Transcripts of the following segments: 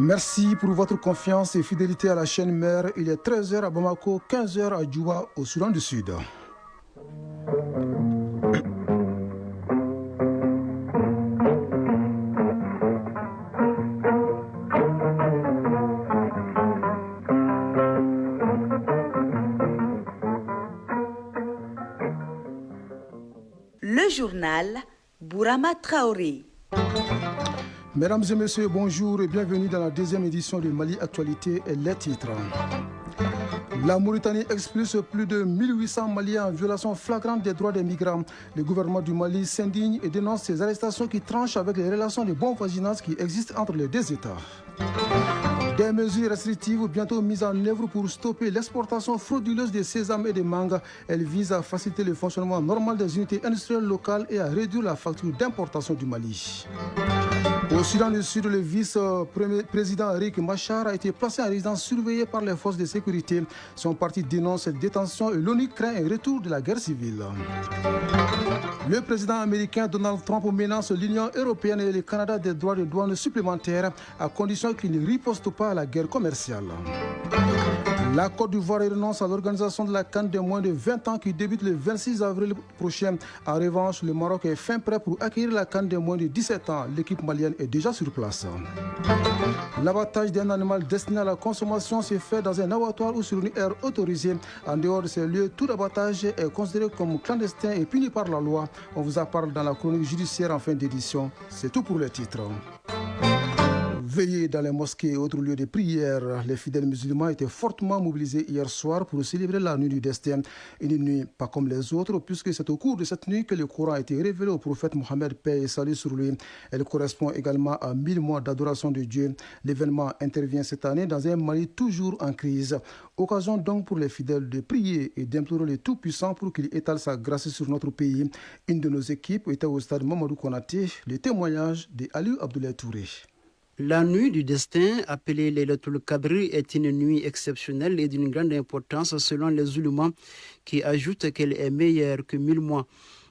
Merci pour votre confiance et fidélité à la chaîne mère. Il est 13h à Bamako, 15h à Djouba, au Soudan du Sud. Le journal Bourama Traoré. Mesdames et messieurs, bonjour et bienvenue dans la deuxième édition de Mali Actualité et les titres. La Mauritanie expulse plus de 1800 Maliens en violation flagrante des droits des migrants. Le gouvernement du Mali s'indigne et dénonce ces arrestations qui tranchent avec les relations de bon voisinage qui existent entre les deux États. Des mesures restrictives bientôt mises en œuvre pour stopper l'exportation frauduleuse de sésame et de mangue. Elles visent à faciliter le fonctionnement normal des unités industrielles locales et à réduire la facture d'importation du Mali. Au Soudan du Sud, le vice-président Riek Machar a été placé en résidence surveillée par les forces de sécurité. Son parti dénonce cette détention et l'ONU craint un retour de la guerre civile. Le président américain Donald Trump menace l'Union européenne et le Canada des droits de douane supplémentaires à condition qu'ils ne ripostent pas à la guerre commerciale. La Côte d'Ivoire renonce à l'organisation de la CAN de moins de 20 ans qui débute le 26 avril prochain. En revanche, le Maroc est fin prêt pour accueillir la CAN de moins de 17 ans. L'équipe malienne est déjà sur place. L'abattage d'un animal destiné à la consommation se fait dans un abattoir ou sur une aire autorisée. En dehors de ces lieux, tout abattage est considéré comme clandestin et puni par la loi. On vous en parle dans la chronique judiciaire en fin d'édition. C'est tout pour les titres. Veillés dans les mosquées et autres lieux de prière, les fidèles musulmans étaient fortement mobilisés hier soir pour célébrer la nuit du destin. Une nuit pas comme les autres, puisque c'est au cours de cette nuit que le Coran a été révélé au prophète Mohammed, paix et salut sur lui. Elle correspond également à 1000 mois d'adoration de Dieu. L'événement intervient cette année dans un Mali toujours en crise. Occasion donc pour les fidèles de prier et d'implorer le Tout-Puissant pour qu'il étale sa grâce sur notre pays. Une de nos équipes était au stade Mamadou Konaté, le témoignage d'Aliou Abdoulaye Touré. La nuit du destin, appelée Laylatul Qadr, est une nuit exceptionnelle et d'une grande importance selon les ulémas qui ajoutent qu'elle est meilleure que 1000 mois.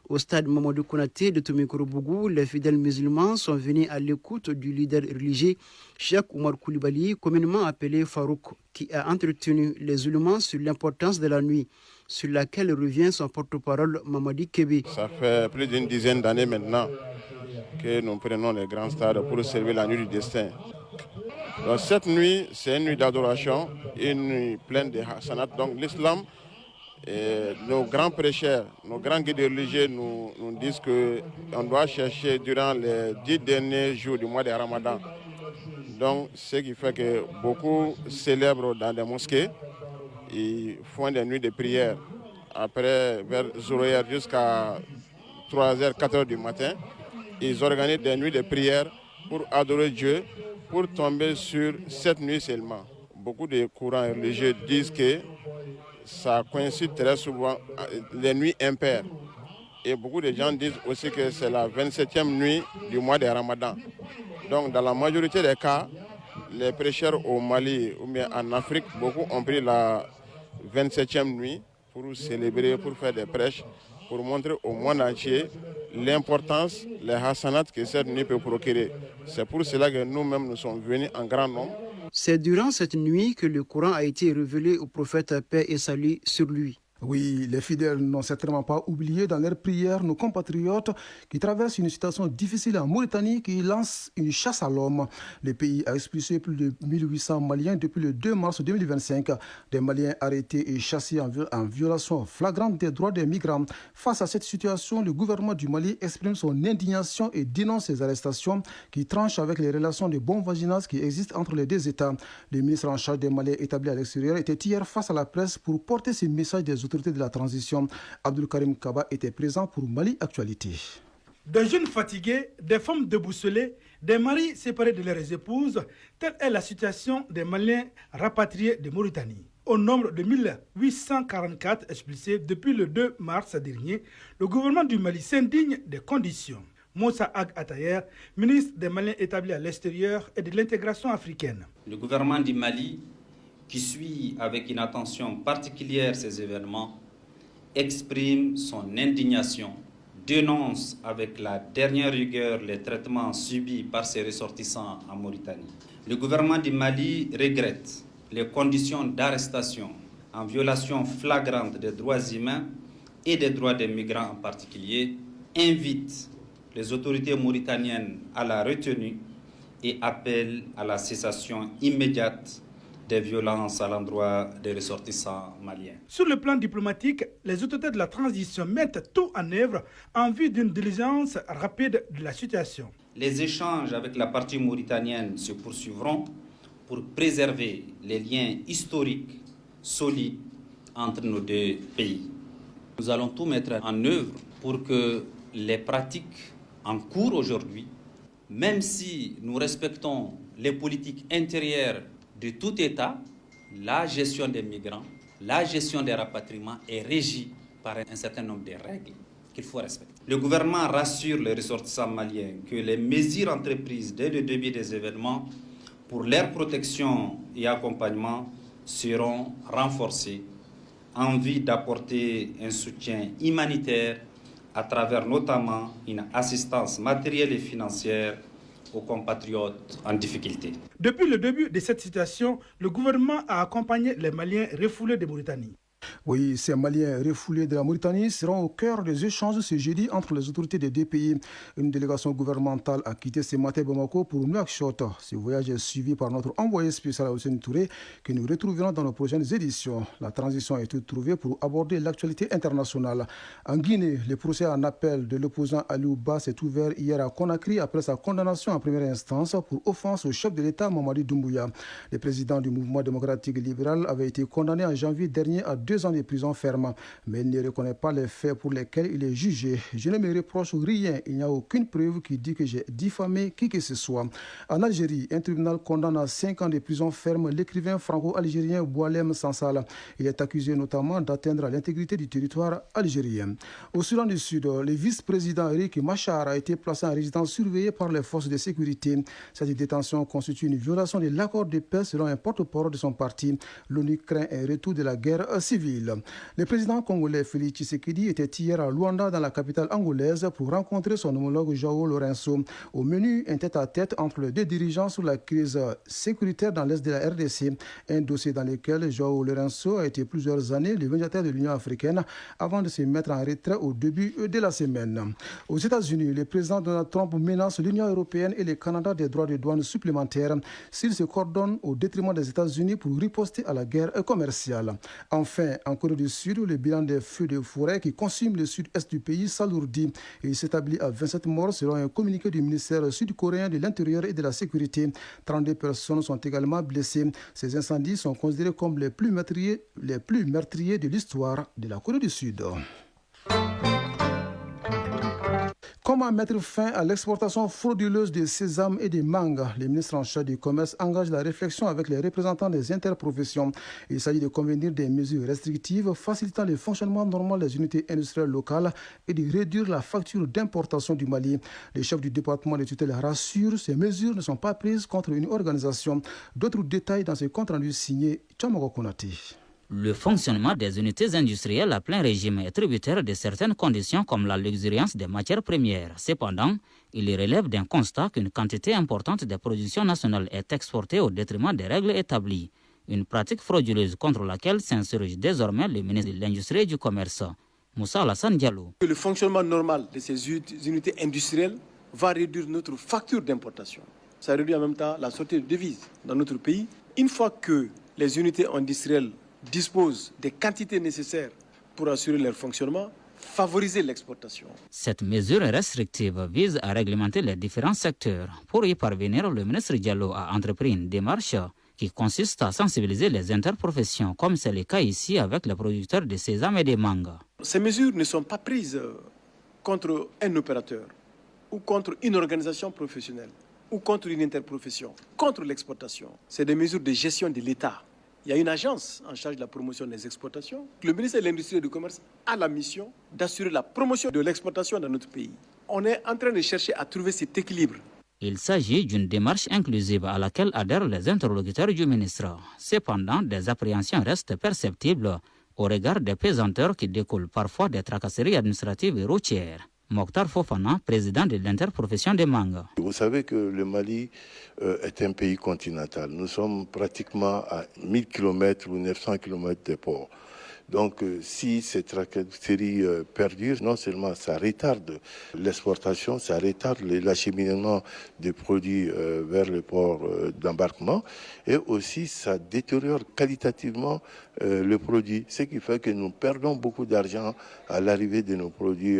Au stade Mamadou Konaté de Tomikorobougou, les fidèles musulmans sont venus à l'écoute du leader religieux Cheikh Oumar Koulibaly, communément appelé Farouk, qui a entretenu les ulémas sur l'importance de la nuit, sur laquelle revient son porte-parole Mamadi Kébé. Ça fait plus d'une dizaine d'années maintenant que nous prenons les grands stades pour célébrer la nuit du destin. Donc, cette nuit, c'est une nuit d'adoration, une nuit pleine de hasanat. Donc l'islam, nos grands prêcheurs, nos grands guides religieux nous disent qu'on doit chercher durant les 10 derniers jours du mois de Ramadan. Donc ce qui fait que beaucoup célèbrent dans des mosquées, ils font des nuits de prière. Après, vers Zoroyer jusqu'à 3h, 4h du matin, ils organisent des nuits de prière pour adorer Dieu, pour tomber sur cette nuit seulement. Beaucoup de courants religieux disent que ça coïncide très souvent les nuits impaires. Et beaucoup de gens disent aussi que c'est la 27e nuit du mois de Ramadan. Donc dans la majorité des cas, les prêcheurs au Mali ou bien en Afrique, beaucoup ont pris la 27e nuit pour célébrer, pour faire des prêches, pour montrer au monde entier l'importance, les hasanats que cette nuit peut procurer. C'est pour cela que nous-mêmes nous sommes venus en grand nombre. C'est durant cette nuit que le Coran a été révélé au prophète paix et salut sur lui. Oui, les fidèles n'ont certainement pas oublié dans leurs prières nos compatriotes qui traversent une situation difficile en Mauritanie, qui lance une chasse à l'homme. Le pays a expulsé plus de 1800 Maliens depuis le 2 mars 2025. Des Maliens arrêtés et chassés en violation flagrante des droits des migrants. Face à cette situation, le gouvernement du Mali exprime son indignation et dénonce ces arrestations qui tranchent avec les relations de bon voisinage qui existent entre les deux États. Le ministre en charge des Maliens établis à l'extérieur était hier face à la presse pour porter ces messages des autorités de la transition. Abdul Karim Kaba était présent pour Mali Actualité. Des jeunes fatigués, des femmes déboussolées, des maris séparés de leurs épouses, telle est la situation des Maliens rapatriés de Mauritanie. Au nombre de 1844 expulsés depuis le 2 mars dernier, le gouvernement du Mali s'indigne des conditions. Moussa Ag Atayer, ministre des Maliens établis à l'extérieur et de l'intégration africaine. Le gouvernement du Mali, qui suit avec une attention particulière ces événements, exprime son indignation, dénonce avec la dernière rigueur les traitements subis par ses ressortissants en Mauritanie. Le gouvernement du Mali regrette les conditions d'arrestation en violation flagrante des droits humains et des droits des migrants en particulier, invite les autorités mauritaniennes à la retenue et appelle à la cessation immédiate des violences à l'endroit des ressortissants maliens. Sur le plan diplomatique, les autorités de la transition mettent tout en œuvre en vue d'une diligence rapide de la situation. Les échanges avec la partie mauritanienne se poursuivront pour préserver les liens historiques solides entre nos deux pays. Nous allons tout mettre en œuvre pour que les pratiques en cours aujourd'hui, même si nous respectons les politiques intérieures de tout État, la gestion des migrants, la gestion des rapatriements est régie par un certain nombre de règles qu'il faut respecter. Le gouvernement rassure les ressortissants maliens que les mesures entreprises dès le début des événements pour leur protection et accompagnement seront renforcées en vue d'apporter un soutien humanitaire à travers notamment une assistance matérielle et financière aux compatriotes en difficulté. Depuis le début de cette situation, le gouvernement a accompagné les Maliens refoulés de Mauritanie. Oui, ces Maliens refoulés de la Mauritanie seront au cœur des échanges ce jeudi entre les autorités des deux pays. Une délégation gouvernementale a quitté ce matin Bamako pour Nouakchott. Ce voyage est suivi par notre envoyé spécial Hussein Touré que nous retrouverons dans nos prochaines éditions. La transition a été trouvée pour aborder l'actualité internationale. En Guinée, le procès en appel de l'opposant Aliou Ba s'est ouvert hier à Conakry après sa condamnation en première instance pour offense au chef de l'État Mamadi Doumbouya. Le président du mouvement démocratique libéral avait été condamné en janvier dernier à 2 ans de prison ferme, mais il ne reconnaît pas les faits pour lesquels il est jugé. Je ne me reproche rien, il n'y a aucune preuve qui dit que j'ai diffamé qui que ce soit. En Algérie, un tribunal condamne à 5 ans de prison ferme l'écrivain franco-algérien Boualem Sansal. Il est accusé notamment d'atteindre à l'intégrité du territoire algérien. Au Soudan du Sud, le vice-président Riek Machar a été placé en résidence surveillée par les forces de sécurité. Cette détention constitue une violation de l'accord de paix selon un porte-parole de son parti. L'ONU craint un retour de la guerre civile. Le président congolais Félix Tshisekedi était hier à Luanda, dans la capitale angolaise, pour rencontrer son homologue João Lourenço. Au menu, un tête-à-tête entre les deux dirigeants sur la crise sécuritaire dans l'est de la RDC, un dossier dans lequel João Lourenço a été plusieurs années le médiateur de l'Union africaine avant de se mettre en retrait au début de la semaine. Aux États-Unis, le président Donald Trump menace l'Union européenne et le Canada des droits de douane supplémentaires s'ils se coordonnent au détriment des États-Unis pour riposter à la guerre commerciale. Enfin, en Corée du Sud, le bilan des feux de forêt qui consument le sud-est du pays s'alourdit et il s'établit à 27 morts selon un communiqué du ministère sud-coréen de l'Intérieur et de la Sécurité. 32 personnes sont également blessées. Ces incendies sont considérés comme les plus meurtriers de l'histoire de la Corée du Sud. Comment mettre fin à l'exportation frauduleuse de sésame et de mangue? Les ministres en charge du commerce engagent la réflexion avec les représentants des interprofessions. Il s'agit de convenir des mesures restrictives facilitant le fonctionnement normal des unités industrielles locales et de réduire la facture d'importation du Mali. Le chef du département de tutelle rassure, ces mesures ne sont pas prises contre une organisation. D'autres détails dans ce compte-rendu signé Tchamogo Konate. Le fonctionnement des unités industrielles à plein régime est tributaire de certaines conditions comme la luxuriance des matières premières. Cependant, il relève d'un constat qu'une quantité importante des productions nationales est exportée au détriment des règles établies. Une pratique frauduleuse contre laquelle s'insurge désormais le ministre de l'Industrie et du Commerce, Moussa Alassane Diallo. Le fonctionnement normal de ces unités industrielles va réduire notre facture d'importation. Ça réduit en même temps la sortie de devises dans notre pays. Une fois que les unités industrielles disposent des quantités nécessaires pour assurer leur fonctionnement, favoriser l'exportation. Cette mesure restrictive vise à réglementer les différents secteurs. Pour y parvenir, le ministre Diallo a entrepris une démarche qui consiste à sensibiliser les interprofessions, comme c'est le cas ici avec les producteurs de sésame et de mangue. Ces mesures ne sont pas prises contre un opérateur ou contre une organisation professionnelle ou contre une interprofession, contre l'exportation. C'est des mesures de gestion de l'État. Il y a une agence en charge de la promotion des exportations. Le ministère de l'Industrie et du Commerce a la mission d'assurer la promotion de l'exportation dans notre pays. On est en train de chercher à trouver cet équilibre. Il s'agit d'une démarche inclusive à laquelle adhèrent les interlocuteurs du ministre. Cependant, des appréhensions restent perceptibles au regard des pesanteurs qui découlent parfois des tracasseries administratives et routières. Mokhtar Fofana, président de l'interprofession des mangues. Vous savez que le Mali est un pays continental. Nous sommes pratiquement à 1000 km ou 900 km des ports. Donc si cette tracasserie perdure, non seulement ça retarde l'exportation, ça retarde l'acheminement des produits vers le port d'embarquement et aussi ça détériore qualitativement le produit, ce qui fait que nous perdons beaucoup d'argent à l'arrivée de nos produits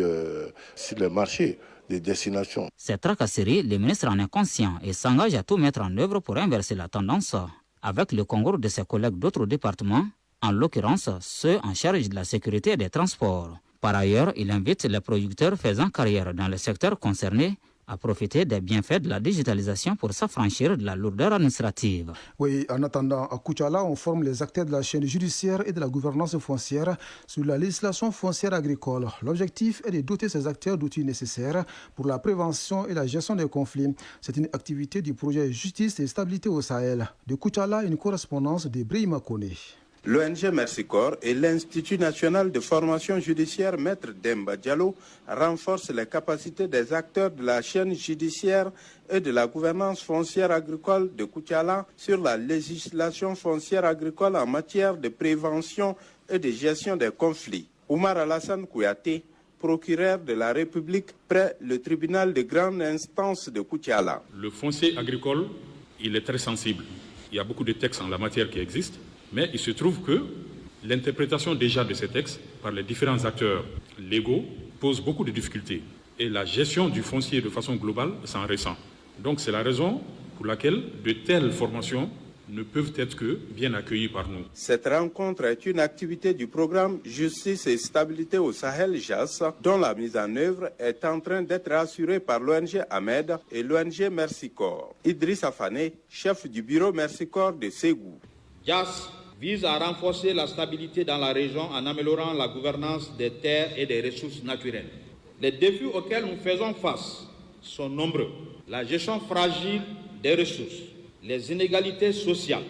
sur le marché des destinations. Cette tracasserie, le ministre en est conscient et s'engage à tout mettre en œuvre pour inverser la tendance avec le concours de ses collègues d'autres départements, en l'occurrence ceux en charge de la sécurité et des transports. Par ailleurs, il invite les producteurs faisant carrière dans le secteur concerné à profiter des bienfaits de la digitalisation pour s'affranchir de la lourdeur administrative. Oui, en attendant, à Koutiala, on forme les acteurs de la chaîne judiciaire et de la gouvernance foncière sur la législation foncière agricole. L'objectif est de doter ces acteurs d'outils nécessaires pour la prévention et la gestion des conflits. C'est une activité du projet Justice et Stabilité au Sahel. De Koutiala, une correspondance de Brahima Kone. L'ONG Merci Corps et l'Institut national de formation judiciaire Maître Demba Diallo renforcent les capacités des acteurs de la chaîne judiciaire et de la gouvernance foncière agricole de Koutiala sur la législation foncière agricole en matière de prévention et de gestion des conflits. Oumar Alassane Kouyaté, procureur de la République près le tribunal de grande instance de Koutiala. Le foncier agricole, il est très sensible. Il y a beaucoup de textes en la matière qui existent. Mais il se trouve que l'interprétation déjà de ces textes par les différents acteurs légaux pose beaucoup de difficultés. Et la gestion du foncier de façon globale s'en ressent. Donc c'est la raison pour laquelle de telles formations ne peuvent être que bien accueillies par nous. Cette rencontre est une activité du programme Justice et Stabilité au Sahel JAS, dont la mise en œuvre est en train d'être assurée par l'ONG Ahmed et l'ONG Merci Corps. Idriss Afane, chef du bureau Merci Corps de Ségou. JAS vise à renforcer la stabilité dans la région en améliorant la gouvernance des terres et des ressources naturelles. Les défis auxquels nous faisons face sont nombreux. La gestion fragile des ressources, les inégalités sociales,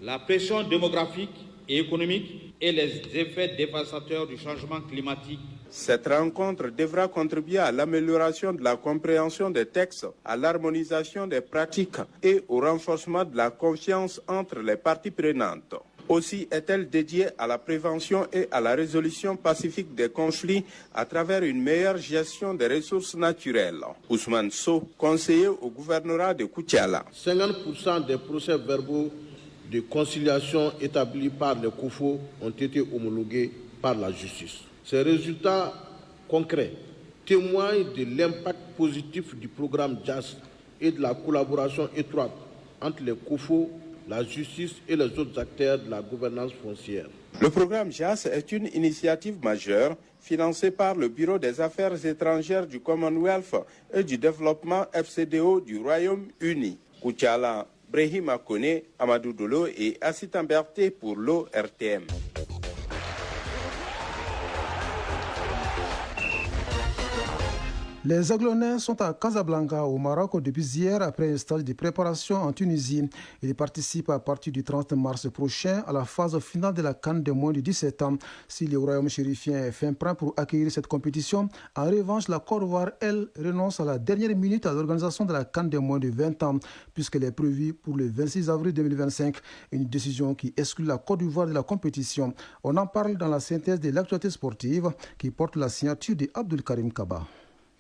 la pression démographique et économique et les effets dévastateurs du changement climatique. Cette rencontre devra contribuer à l'amélioration de la compréhension des textes, à l'harmonisation des pratiques et au renforcement de la confiance entre les parties prenantes. Aussi est-elle dédiée à la prévention et à la résolution pacifique des conflits à travers une meilleure gestion des ressources naturelles. Ousmane Sow, conseiller au gouvernorat de Koutiala. 50% des procès-verbaux de conciliation établis par les COFO ont été homologués par la justice. Ces résultats concrets témoignent de l'impact positif du programme JAS et de la collaboration étroite entre les COFO, la justice et les autres acteurs de la gouvernance foncière. Le programme JAS est une initiative majeure financée par le Bureau des Affaires étrangères du Commonwealth et du développement FCDO du Royaume-Uni. Koutiala, Brahima Kone, Amadou Dolo et Assita Berté pour l'ORTM. Les Aiglonnais sont à Casablanca, au Maroc, depuis hier, après un stage de préparation en Tunisie. Ils participent à partir du 30 mars prochain à la phase finale de la CAN de moins de 17 ans. Si le royaume chérifien est fin prêt pour accueillir cette compétition, en revanche, la Côte d'Ivoire, elle, renonce à la dernière minute à l'organisation de la CAN de moins de 20 ans, puisqu'elle est prévue pour le 26 avril 2025. Une décision qui exclut la Côte d'Ivoire de la compétition. On en parle dans la synthèse de l'actualité sportive qui porte la signature de Abdul Karim Kaba.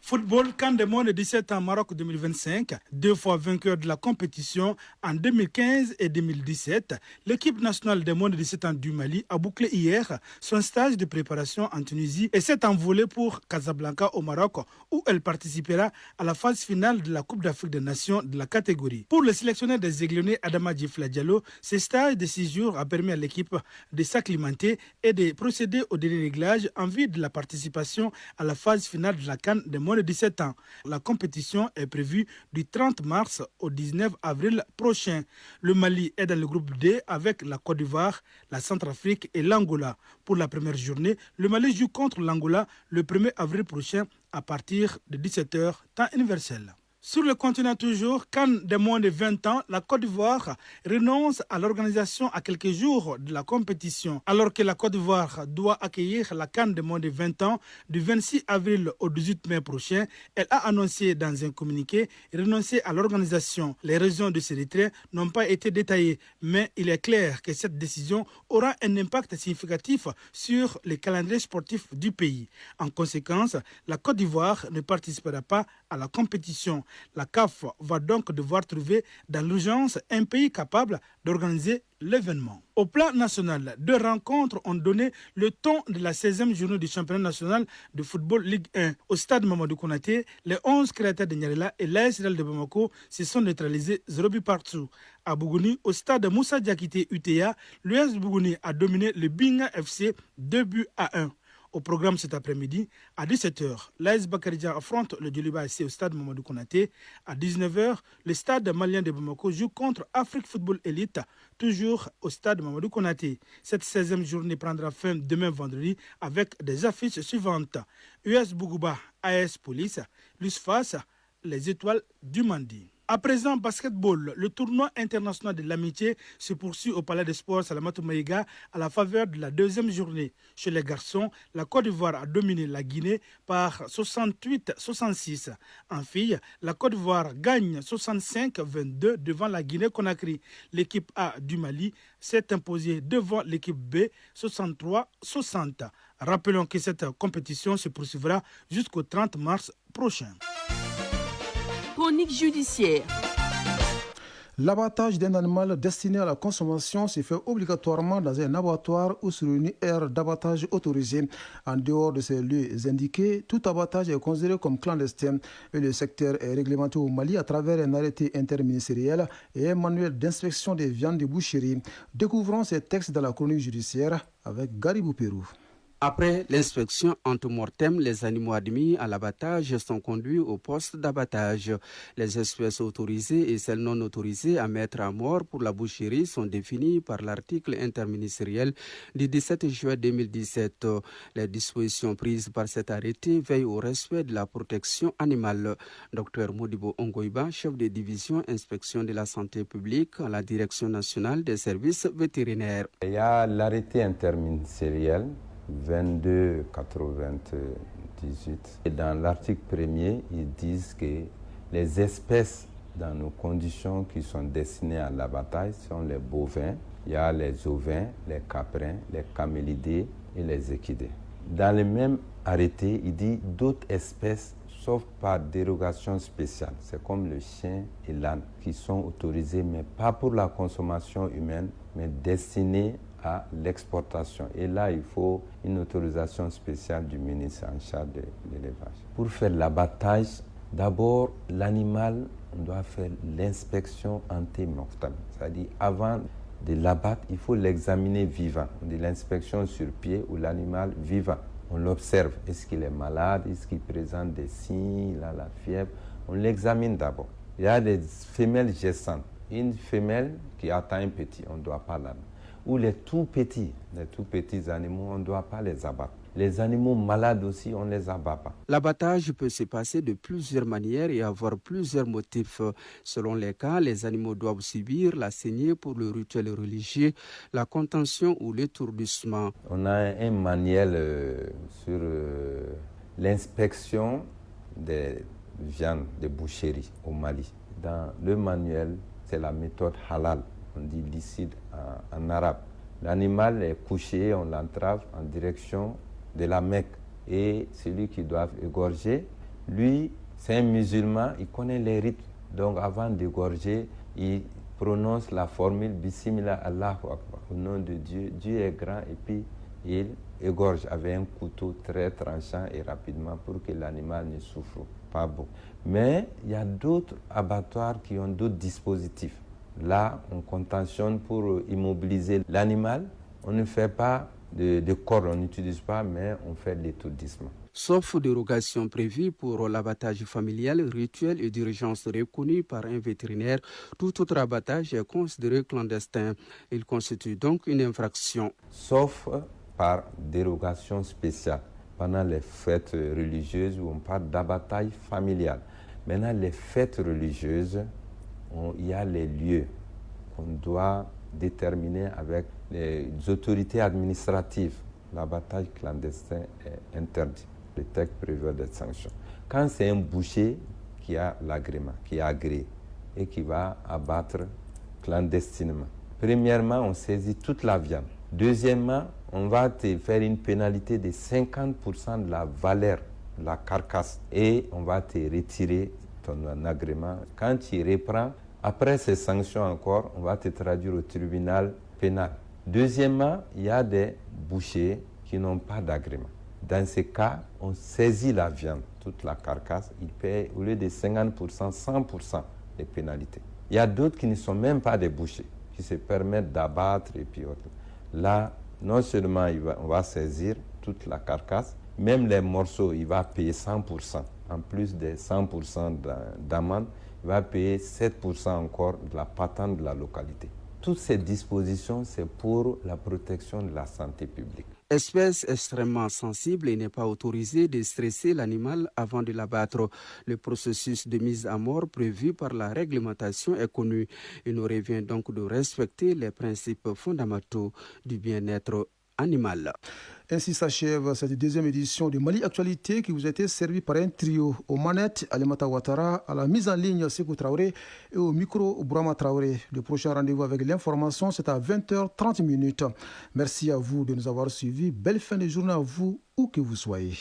Football, CAN de moins de 17 ans Maroc 2025, 2 fois vainqueur de la compétition en 2015 et 2017, l'équipe nationale de moins de 17 ans du Mali a bouclé hier son stage de préparation en Tunisie et s'est envolée pour Casablanca au Maroc où elle participera à la phase finale de la Coupe d'Afrique des Nations de la catégorie. Pour le sélectionneur des Aiglonnais Adama Djifla Diallo, ce stage de 6 jours a permis à l'équipe de s'acclimater et de procéder au dernier réglage en vue de la participation à la phase finale de la CAN de moins de 17 ans. La compétition est prévue du 30 mars au 19 avril prochain. Le Mali est dans le groupe D avec la Côte d'Ivoire, la Centrafrique et l'Angola. Pour la première journée, le Mali joue contre l'Angola le 1er avril prochain à partir de 17h, temps universel. Sur le continent toujours, CAN de moins de 20 ans, la Côte d'Ivoire renonce à l'organisation à quelques jours de la compétition. Alors que la Côte d'Ivoire doit accueillir la CAN de moins de 20 ans du 26 avril au 18 mai prochain, elle a annoncé dans un communiqué renoncer à l'organisation. Les raisons de ce retrait n'ont pas été détaillées, mais il est clair que cette décision aura un impact significatif sur les calendriers sportifs du pays. En conséquence, la Côte d'Ivoire ne participera pas à la compétition. La CAF va donc devoir trouver dans l'urgence un pays capable d'organiser l'événement. Au plan national, 2 rencontres ont donné le ton de la 16e journée du championnat national de football Ligue 1. Au stade Mamadou Konaté, les 11 créateurs de Niarela et l'AS Real de Bamako se sont neutralisés 0 but partout. À Bougouni, au stade Moussa Diakité UTA, l'US Bougouni a dominé le Binga FC 2 buts à 1. Au programme cet après-midi, à 17h, l'AS Bakaridja affronte le Djoliba SC au stade Mamadou Konaté. À 19h, le stade malien de Bamako joue contre Afrique Football Elite, toujours au stade Mamadou Konaté. Cette 16e journée prendra fin demain vendredi avec des affiches suivantes. US Bougouba, AS Police, l'USFAS, les Étoiles du Mandi. À présent, basketball, le tournoi international de l'amitié se poursuit au Palais des Sports Salamatou Maïga à la faveur de la 2e journée. Chez les garçons, la Côte d'Ivoire a dominé la Guinée par 68-66. En filles, la Côte d'Ivoire gagne 65-22 devant la Guinée-Conakry. L'équipe A du Mali s'est imposée devant l'équipe B 63-60. Rappelons que cette compétition se poursuivra jusqu'au 30 mars prochain. Chronique judiciaire. L'abattage d'un animal destiné à la consommation se fait obligatoirement dans un abattoir ou sur une aire d'abattage autorisée. En dehors de ces lieux indiqués, tout abattage est considéré comme clandestin et le secteur est réglementé au Mali à travers un arrêté interministériel et un manuel d'inspection des viandes de boucherie. Découvrons ces textes dans la chronique judiciaire avec Garibou Pérou. Après l'inspection ante-mortem, les animaux admis à l'abattage sont conduits au poste d'abattage. Les espèces autorisées et celles non autorisées à mettre à mort pour la boucherie sont définies par l'article interministériel du 17 juin 2017. Les dispositions prises par cet arrêté veillent au respect de la protection animale. Dr Modibo Ongoiba, chef de division inspection de la santé publique à la Direction nationale des services vétérinaires. Il y a l'arrêté interministériel 22/98. Et dans l'article 1er, ils disent que les espèces dans nos conditions qui sont destinées à l'abattage sont les bovins, il y a les ovins, les caprins, les camélidés et les équidés. Dans le même arrêté, il dit d'autres espèces sauf par dérogation spéciale. C'est comme le chien et l'âne qui sont autorisés, mais pas pour la consommation humaine, mais destinés à l'exportation. Et là, il faut une autorisation spéciale du ministre en charge de l'élevage. Pour faire l'abattage, d'abord, l'animal, on doit faire l'inspection ante-mortem. C'est-à-dire, avant de l'abattre, il faut l'examiner vivant. On dit l'inspection sur pied ou l'animal vivant. On l'observe. Est-ce qu'il est malade? Est-ce qu'il présente des signes? Il a la fièvre? On l'examine d'abord. Il y a des femelles gestantes. Une femelle qui attend un petit, on ne doit pas l'abattre. Ou les tout petits animaux, on ne doit pas les abattre. Les animaux malades aussi, on ne les abat pas. L'abattage peut se passer de plusieurs manières et avoir plusieurs motifs. Selon les cas, les animaux doivent subir la saignée pour le rituel religieux, la contention ou l'étourdissement. On a un manuel sur l'inspection des viandes de boucherie au Mali. Dans le manuel, c'est la méthode halal. On dit licite en arabe. L'animal est couché, on l'entrave en direction de la Mecque. Et celui qui doit égorger, lui, c'est un musulman, il connaît les rites. Donc avant d'égorger, il prononce la formule Bismillah Allahu Akbar. Au nom de Dieu, Dieu est grand et puis il égorge avec un couteau très tranchant et rapidement pour que l'animal ne souffre pas beaucoup. Mais il y a d'autres abattoirs qui ont d'autres dispositifs. Là, on contentionne pour immobiliser l'animal. On ne fait pas de corde, on n'utilise pas, mais on fait de l'étourdissement. Sauf dérogation prévue pour l'abattage familial, rituel et d'urgence reconnu par un vétérinaire, tout autre abattage est considéré clandestin. Il constitue donc une infraction. Sauf par dérogation spéciale pendant les fêtes religieuses où on parle d'abattage familial. Maintenant, les fêtes religieuses, il y a les lieux qu'on doit déterminer avec les autorités administratives. L'abattage clandestin est interdit. Le texte prévoit des sanctions. Quand c'est un boucher qui a l'agrément, qui est agréé et qui va abattre clandestinement, premièrement, on saisit toute la viande. Deuxièmement, on va te faire une pénalité de 50% de la valeur de la carcasse et on va te retirer ton agrément. Quand tu reprends, après ces sanctions encore, on va te traduire au tribunal pénal. Deuxièmement, il y a des bouchers qui n'ont pas d'agrément. Dans ces cas, on saisit la viande, toute la carcasse, ils payent au lieu de 50%, 100% des pénalités. Il y a d'autres qui ne sont même pas des bouchers, qui se permettent d'abattre et puis autres. Là, non seulement on va saisir toute la carcasse, même les morceaux, il va payer 100%. En plus des 100% d'amende, il va payer 7% encore de la patente de la localité. Toutes ces dispositions, c'est pour la protection de la santé publique. Espèce extrêmement sensible, il n'est pas autorisé de stresser l'animal avant de l'abattre. Le processus de mise à mort prévu par la réglementation est connu. Il nous revient donc de respecter les principes fondamentaux du bien-être animal. Ainsi s'achève cette deuxième édition de Mali Actualité qui vous a été servie par un trio. Aux manettes, Alimata Ouattara, à la mise en ligne, Sékou Traoré et au micro, Bourama Traoré. Le prochain rendez-vous avec l'information, c'est à 20h30. Merci à vous de nous avoir suivis. Belle fin de journée à vous, où que vous soyez.